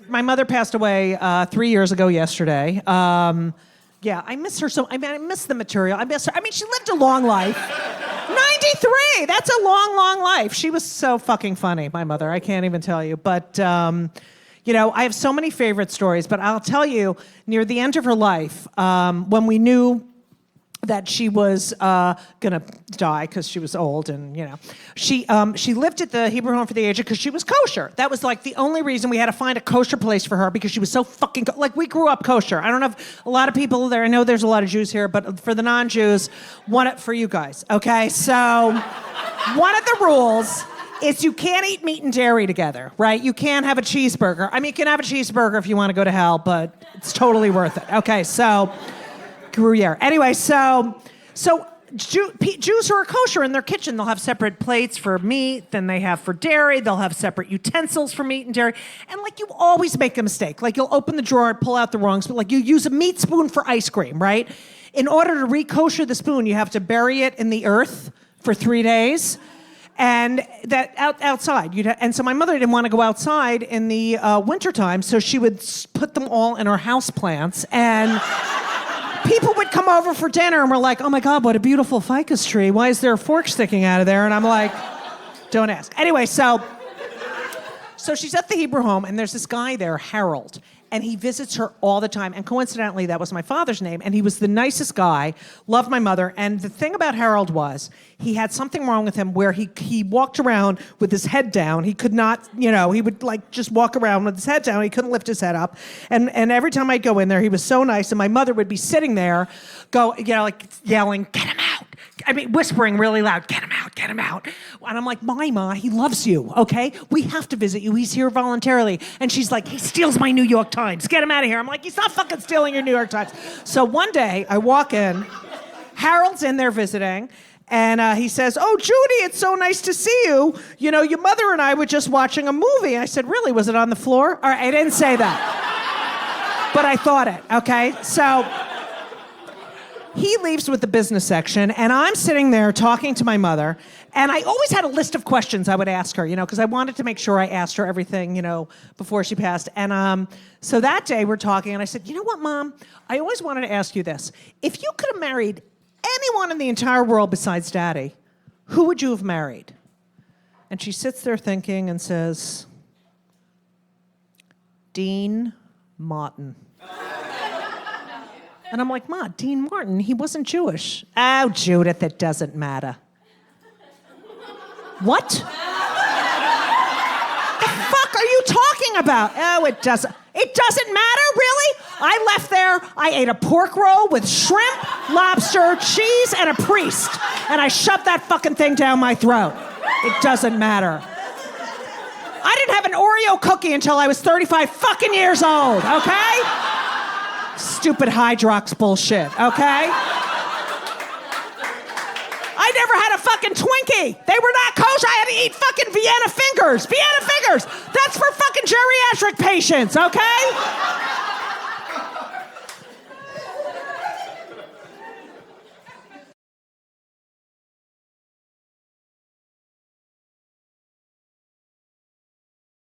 my mother passed away 3 years ago yesterday. Yeah, I miss her so. I mean, I miss the material. I miss her. I mean, she lived a long life. 93. That's a long, long life. She was so fucking funny, my mother. I can't even tell you. But, you know, I have so many favorite stories. But I'll tell you, near the end of her life, when we knew that she was gonna die because she was old, and you know, she lived at the Hebrew Home for the Aged because she was kosher. That was like the only reason we had to find a kosher place for her, because she was so fucking like, we grew up kosher. I don't know if a lot of people there. I know there's a lot of Jews here, but for the non-Jews, for you guys, okay? So one of the rules is you can't eat meat and dairy together, right? You can't have a cheeseburger. I mean, you can have a cheeseburger if you want to go to hell, but it's totally worth it. Okay, so. Gruyere. Anyway, so Jews who are kosher in their kitchen, they'll have separate plates for meat than they have for dairy. They'll have separate utensils for meat and dairy. And like, you always make a mistake. Like, you'll open the drawer and pull out the wrong spoon. Like, you use a meat spoon for ice cream, right? In order to re-kosher the spoon, you have to bury it in the earth for 3 days. And that outside. And so my mother didn't want to go outside in the wintertime, so she would put them all in her house plants. And people would come over for dinner and we're like, oh my God, what a beautiful ficus tree. Why is there a fork sticking out of there? And I'm like, don't ask. Anyway, so she's at the Hebrew Home, and there's this guy there, Harold, and he visits her all the time. And coincidentally, that was my father's name, and he was the nicest guy, loved my mother. And the thing about Harold was, he had something wrong with him where he walked around with his head down. He could not, you know, he would like just walk around with his head down. He couldn't lift his head up. And every time I'd go in there, he was so nice, and my mother would be sitting there, like yelling, get him out. I mean, whispering really loud, get him out, get him out. And I'm like, Ma, he loves you, okay? We have to visit you. He's here voluntarily. And she's like, he steals my New York Times. Get him out of here. I'm like, he's not fucking stealing your New York Times. So one day, I walk in, Harold's in there visiting, and he says, oh, Judy, it's so nice to see you. You know, your mother and I were just watching a movie. I said, really? Was it on the floor? All right, I didn't say that. But I thought it, okay? So he leaves with the business section, and I'm sitting there talking to my mother, and I always had a list of questions I would ask her, you know, because I wanted to make sure I asked her everything, you know, before she passed. And so that day we're talking, and I said, you know what, Mom? I always wanted to ask you this. If you could have married anyone in the entire world besides Daddy, who would you have married? And she sits there thinking and says, Dean Martin. And I'm like, Ma, Dean Martin, he wasn't Jewish. Oh, Judith, it doesn't matter. What? The fuck are you talking about? Oh, it doesn't matter, really? I left there, I ate a pork roll with shrimp, lobster, cheese, and a priest. And I shoved that fucking thing down my throat. It doesn't matter. I didn't have an Oreo cookie until I was 35 fucking years old, okay? Stupid Hydrox bullshit, okay? I never had a fucking Twinkie. They were not kosher. I had to eat fucking Vienna fingers. Vienna fingers. That's for fucking geriatric patients, okay?